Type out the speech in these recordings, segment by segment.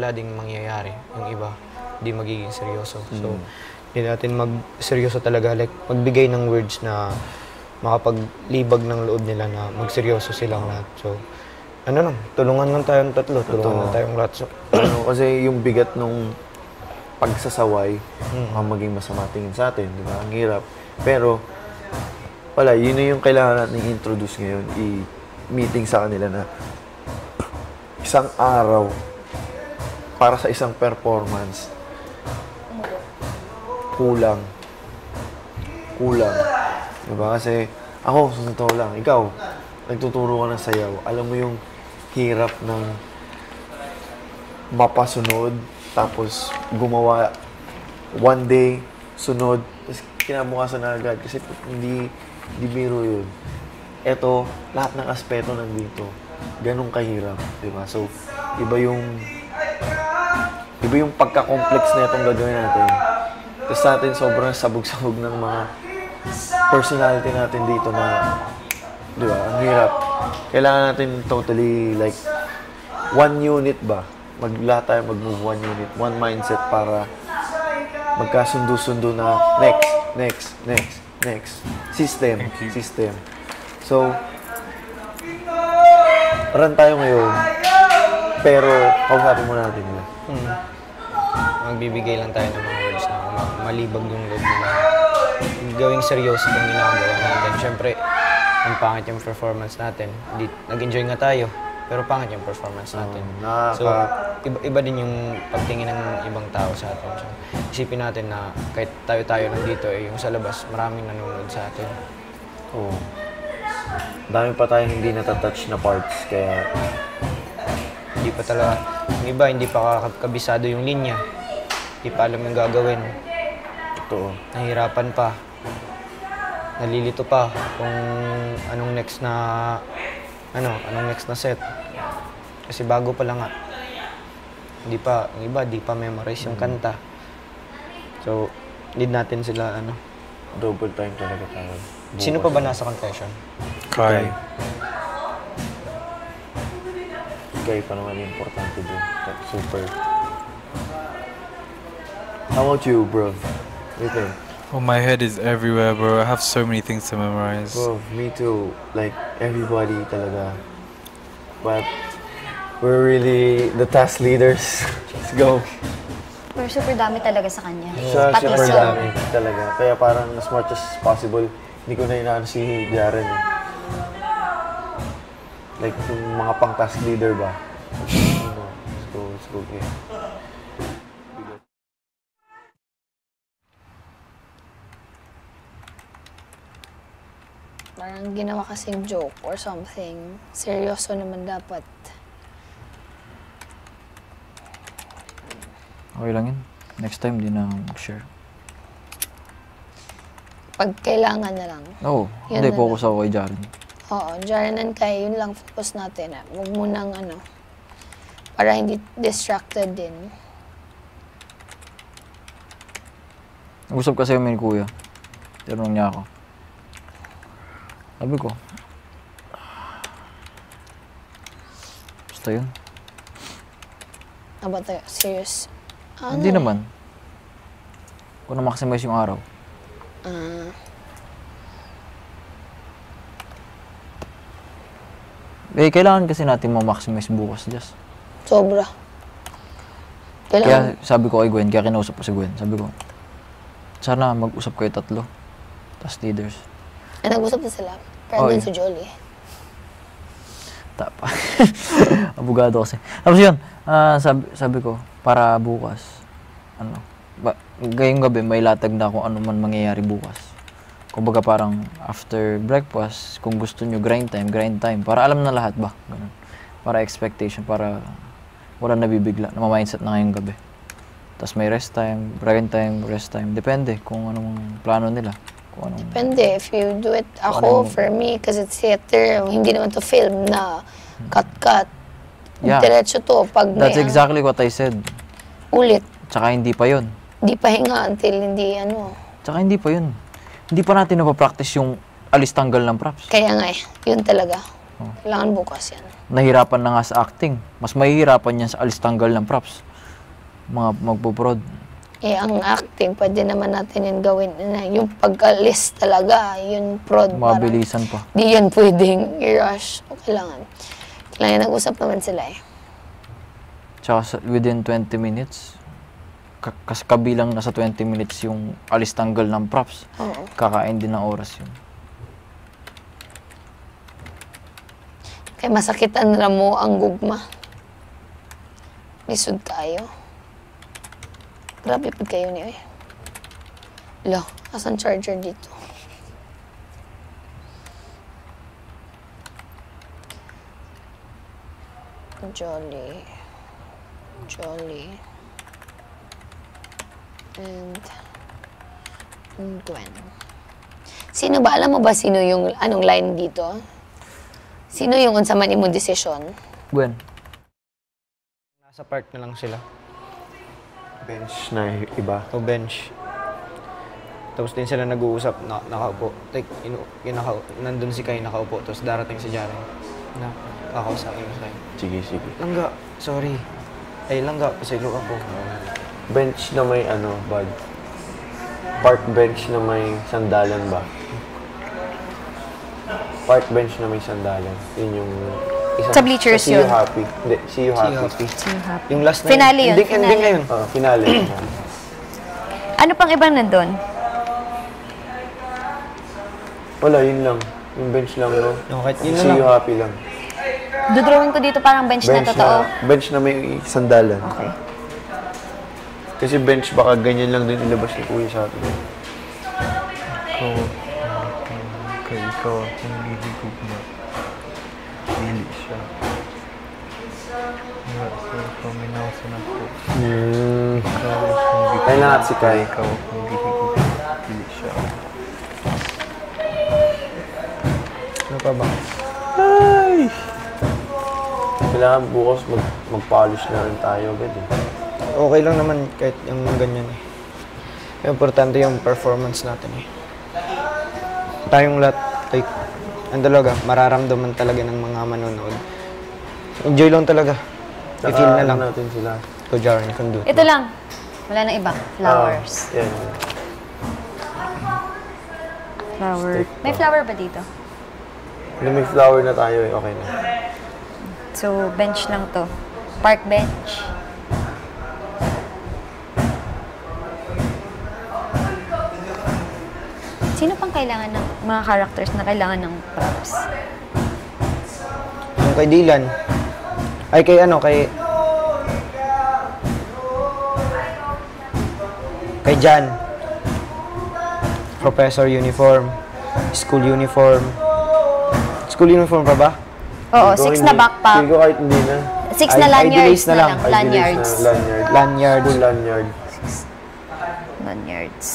wala ding mangyayari. Yung iba, di magiging seryoso. So, hindi natin mag-seryoso talaga. Like, magbigay ng words na makapaglibag ng loob nila na magseryoso silang lahat. So, ano lang, tulungan lang tayong tatlo, tulungan lang tayong lahat. So, kasi yung bigat nung pagsasaway, maging masama tingin sa atin, di ba? Ang hirap. Pero, wala, yun na yung kailangan natin i-introduce ngayon, i-meeting sa kanila na isang araw para sa isang performance, kulang. Diba? Kasi ako, sa totoo lang, ikaw, nagtuturo ka ng sayaw. Alam mo yung hirap ng mapasunod, tapos gumawa one day, sunod, tapos kinabukasan na agad. Kasi hindi biro yun. Eto, lahat ng aspeto nandito. Ganun kahirap, diba? So, iba yung pagka-complex na itong gagawin natin. Tapos natin sobrang sabog-sabog ng mga personality natin dito na, di ba, ang hirap. Kailangan natin totally, like, one unit ba? Lahat tayo mag-move one unit, one mindset para magkasundo-sundo na next. System. So, run tayo ngayon, pero kausapin mo natin yun. Magbibigay lang tayo ng mga words na malibag yung loob nila. Gawing seryoso itong ginagawa natin. Siyempre, ang pangit yung performance natin. Nag-enjoy nga tayo, pero pangit yung performance natin. So, iba din yung pagtingin ng ibang tao sa atin. So, isipin natin na kahit tayo nandito, yung sa labas, maraming nanonood sa atin. Oo. Dami pa tayong hindi natatouch na parts, kaya hindi pa talaga, yung iba, hindi pa kabisado yung linya. Hindi pa alam yung gagawin. totoo. Nahihirapan pa. Nalilito pa kung anong next na set. Kasi bago pa lang nga. Yung iba, di pa memorize yung kanta. So, need natin sila, double time talaga tayo. Sino pa ba nasa confession? Kai. Kai pa naman yung importante din. Super. How about you, bro? What do you think? Oh, my head is everywhere, bro. I have so many things to memorize. Bro, me too. Like, everybody talaga. But, we're really the task leaders. Let's go. Pero super dami talaga sa kanya. Pati super dami talaga. Kaya parang as much as possible, hindi ko na inaano si Jaren. Like, yung mga pang-task leader ba? Let's go, okay. Parang ginawa kasing joke or something. Seryoso naman dapat. Okay lang yun. Next time, di na mag-share. Pag kailangan na lang. Oo. Hindi, focus ako kay Jaren. Oo, Jaren and Kai, yun lang focus natin. Huwag mo nang para hindi distracted din. Nag-usap kasi kami ni Kuya. Tinanong niya ako. Sabi ko, basta yun. Aba tayo, serious? Hindi naman. Kung na-maximize yung araw. Kailangan kasi natin ma-maximize bukas, Jess. Sobra. Kaya sabi ko kay Gwen, kaya kinausap ko si Gwen, sabi ko, sana mag-usap kayo tatlo. Task leaders. Nag-usap na sila. Pero din si Jolie. Tapa. Abogado kasi. Tapos yun, sabi ko, para bukas, ngayong gabi may latag na kung ano man mangyayari bukas. Kumbaga parang after breakfast, kung gusto nyo, grind time. Para alam na lahat ba? Ganun. Para expectation, para wala nabibigla, na ma-mindset na ngayong gabi. Tapos may rest time, grind time, rest time. Depende kung anong plano nila. Depende. If you do it, for me, because it's theater, hindi naman to film na cut. Yeah. Diretso to. Pag That's exactly what I said. Ulit. Tsaka hindi pa yun. Hindi pahinga until hindi Tsaka hindi pa yun. Hindi pa natin napapractice yung alis-tanggal ng props. Kaya nga yun talaga. Kailangan bukas yan. Nahirapan na nga sa acting. Mas mahihirapan yan sa alis-tanggal ng props. magpo-prod. Ang acting, pwede naman natin yun gawin. Yung pag-alis talaga, yun prod. Mabilisan pa. Di yun pwedeng i-rush. O kailangan nag-usap naman sila eh. Tsaka within 20 minutes, kasi kabilang nasa 20 minutes yung alis tanggal ng props. Oo. Kakain din ng oras yun. Kaya masakitan na mo ang gugma. Lisod kayo. Grabe pag kayo niya eh. Lo, asan charger dito? Jolly. And Gwen. Sino ba? Alam mo ba sino yung anong line dito? Sino yung unsa man imong desisyon? Gwen. Nasa park na lang sila. Bench na iba. O bench. Tapos din sila nag-uusap, nakaupo. Like, nandun si Kai nakaupo, tapos darating si Jaren. Na, kakausapin mo sa'yo. Sige. Langga, sorry. Ay, langga, pasilo ako. Bench na may bud. Park bench na may sandalan ba? Park bench na may sandalan. Yun yung isa. Sa bleachers See You yun. Happy. Hindi, See You See you Happy. happy. Yung last na Finale yun, Ending finale. na yun. Finale. Ano pang ibang nandun? Wala, yun lang. Yung bench lang, no? Okay, yun na See lang. You Happy lang. Dodrawing ko dito parang bench na totoo. Bench na may sandalan. Okay. Kasi bench baka ganyan lang din ilabas ni Kuya sa atin. Ikaw akong hihigog na. Dili siya. Nga sa paminawasan ako. Ikaw akong Kaya na si Kai. Ikaw akong hihigog na. Dili siya. Ano pa ba? Kailangan bukas mag-polish na rin tayo agad eh. Okay lang naman kahit yung ganyan eh. Yung importante yung performance natin eh. Tayong lahat, like, ang talaga, mararamdaman talaga ng mga manonood. Enjoy lang talaga. I-feel na lang. natin sila. Go Jaren, you can do it. Ito lang. Wala na iba. Flowers. Yan. Flower. May flower ba dito? Hindi, may flower na tayo eh. Okay na. So, bench lang to. Park bench. Sino pang kailangan ng mga characters na kailangan ng props? Yung kay Dylan. Ay, kay ano, kay Jan. Professor uniform. School uniform. School uniform pa ba? Oo, 6 na backpack. Feel ko kahit hindi na. 6 na Ay, lanyards delays na na lang. lang. Ay, Lanyards. Lanyard. Lanyards. Full lanyard. Lanyards.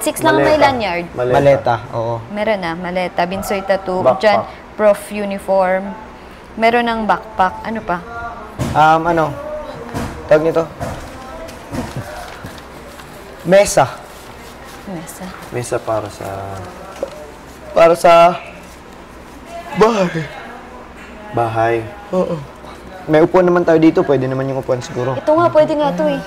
6 lang may Maleta. lanyard. Maleta, oo. Meron na, maleta, Binsoy tattoo, Backpack. dyan, prof uniform. Meron ng backpack. Ano pa? Ano? Tawag nito? Mesa. Mesa. Mesa para sa... Para sa Bahay. may upuan naman tayo dito, pwede naman yung upuan siguro. Ito nga, pwede nga to eh.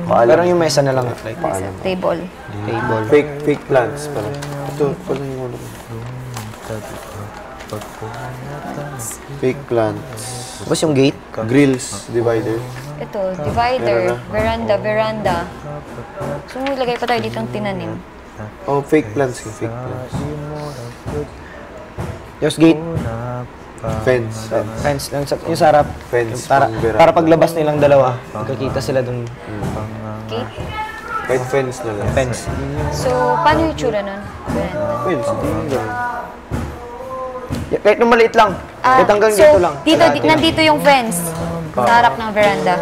Pero yung mesa na lang, like Paalam. Table. table. Fake plants pala. Ito pala yung ano. Fake plants. Tapos yung gate, Grills. Divider. Ito, divider, veranda. So, ilagay pa tayo dito ang tinanim. Oh, fake plants. Fake plants. yung gate, Fence. fence, yung sarap. Fence. Para, pang veranda. para paglabas nilang dalawa, magkakita sila dun. Gate. Kahit fence na lang. Fence. So, paano yung tsura nun? Veranda. Fence. Hindi lang. Kahit nung maliit lang. Kahit hanggang so, dito lang. Dito, Kalahati lang. nandito yung fence. Sa harap ng veranda.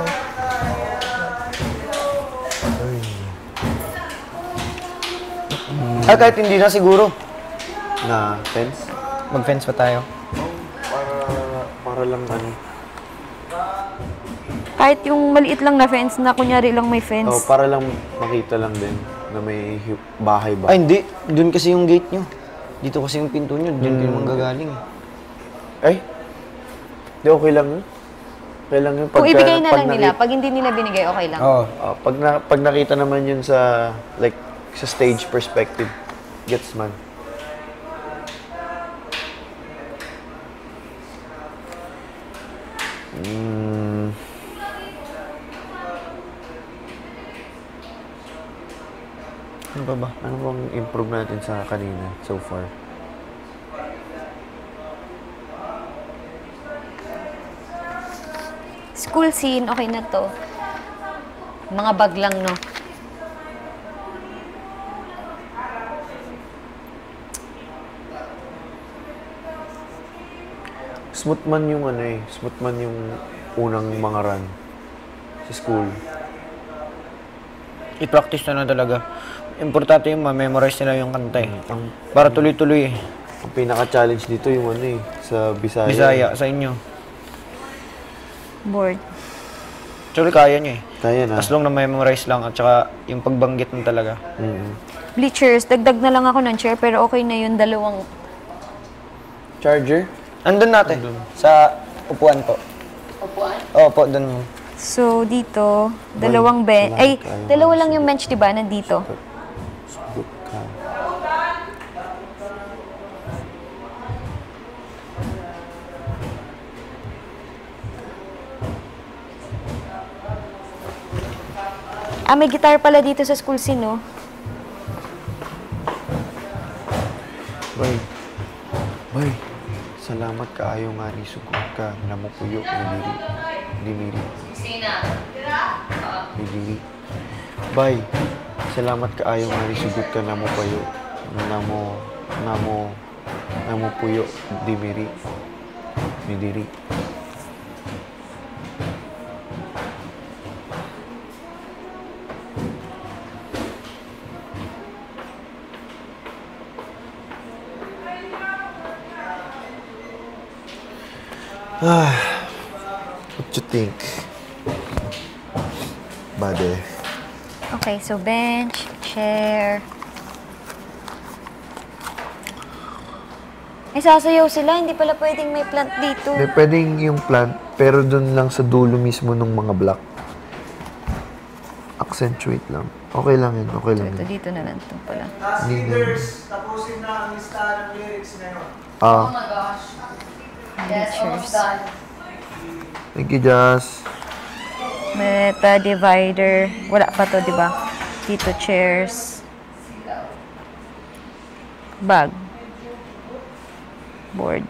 Kahit hindi na siguro. Na fence? Mag-fence pa tayo. Para lang ano. Kahit yung maliit lang na fence na kunyari lang may Oh, fence. para lang makita lang din na may bahay ba. Ay, hindi. Doon kasi yung gate nyo. Dito kasi yung pinto nyo. Doon kayo manggagaling. Ay? Di okay lang yun? Okay lang yun. Kung ibigay na lang nila, nakita- pag hindi nila binigay, okay lang. Oo. pag nakita naman yun sa, like, sa stage perspective, gets man. Ano pa ba? Ano bang improve natin sa kanina so far? School scene, okay na to. Mga bag lang, no? Smooth man yung ano eh. Smooth man yung unang mga run sa school. I-practice na lang talaga. Importante yung ma-memorize nila yung kanta eh. Ang, Para tuloy-tuloy eh. ang pinaka-challenge dito yung ano eh, sa Bisaya. Bisaya, sa inyo. Board. Actually, kaya nyo eh. Kaya na. As long na memorize lang at saka yung pagbanggit mo talaga. Bleachers, dagdag na lang ako ng chair, pero okay na yun, dalawang... Charger? Andun natin. Sa upuan po. Upuan? Oo po, dun. So, dito, dalawang bench. Ay, dalawa lang yung bench, di ba? Nandito. Sugot ka. Ah, may guitar pala dito sa school scene, no? Bay. Bay. Salamat kaayo nga ni sugot ka. Namupuyo. Nidiri. Dimiri. Sina? Nidiri. Bay. Salamat kaayo nga ni sugot ka. Namupayo. Namupuyo. Dimiri. Nidiri. What you think? Bade. Okay, so bench, chair. Ay, sasayaw sila. Hindi pala pwedeng may plant dito. Hindi, pwedeng yung plant, pero dun lang sa dulo mismo ng mga block. Accentuate lang. Okay lang yun, okay lang Ito, yun. dito na lang ito pala. Leaders, tapusin na ang listahan ng lyrics ngayon. Oh my gosh. Yes, Bleachers. almost done. Thank you, Jazz. Meta divider. Wala pa to, di ba? Dito, chairs. Bag. Board.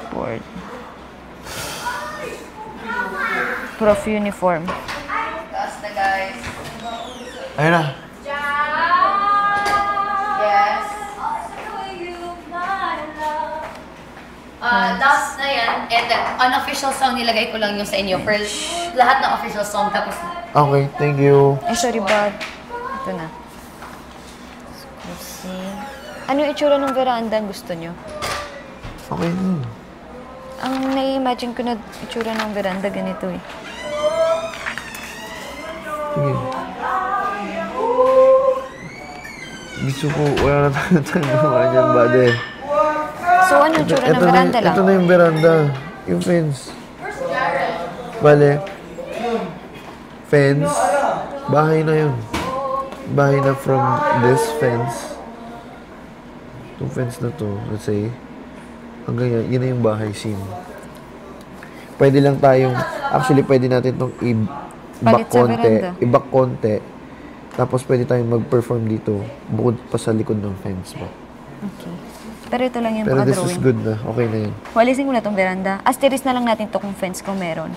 Board. Prof uniform. Taas na, guys. Ayun na. Yes. Last na yan. And unofficial song nilagay ko lang yung sa inyo. For lahat ng official song. Tapos, Okay, thank you. Ay, sorry, bag. Ito na. Excuse. Ano yung itsura ng veranda ang gusto nyo? Okay. Ang nai-imagine ko na itsura ng veranda ganito eh. Sige. Gusto ko, wala na tayong gumawa dyan, bade. So, ano yung itsura ng veranda lang? Ito na yung veranda. Yung fence. Bale. Fence. Bahay na yun. Bahay na from this fence. Itong fence na to, let's say. Hanggang yan, yun na yung bahay scene. Pwede lang tayong, actually pwede natin itong Palit i-back sa konti. veranda. I-back konti. Tapos pwede tayong mag-perform dito bukod pa sa likod ng fence ba. Okay. Pero ito lang yung Pero this is drawing. good na. Okay na yun. Walisin ko na itong veranda. Asterisk na lang natin to kung fence kung meron.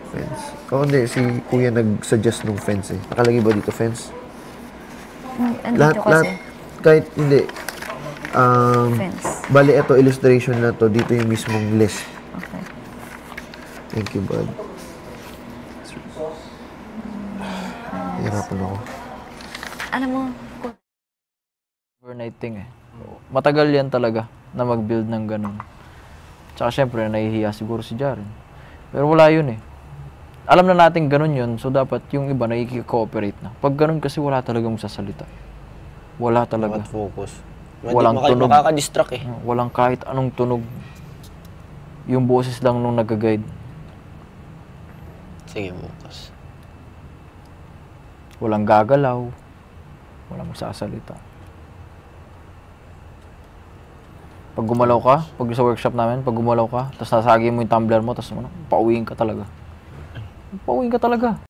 Fence. Oo, hindi. Si Kuya nag-suggest ng fence eh. Nakalagay ba dito fence? Andito kasi. Kahit hindi. Fence. Bali, ito illustration na to. Dito yung mismong list. Okay. Thank you, bud. Hirapan ako. Alam mo, Overnight thing eh. Matagal yan talaga na mag-build ng ganun. Tsaka syempre, nahihiya siguro si Jaren. Pero wala yun eh. Alam na natin ganun yun, so dapat yung iba nakikikooperate na. Pag ganun kasi wala talagang magsasalita. Wala talaga. Dapat focus. Walang tunog. Makaka-distract eh. Walang kahit anong tunog. yung boses lang nung nag-guide. Sige, bukas. Walang gagalaw. Walang magsasalita. Pag gumalaw ka, pag sa workshop namin, pag gumalaw ka, tapos nasagi mo yung tumbler mo, tapos pauwiin ka talaga. Pauwiin ka talaga.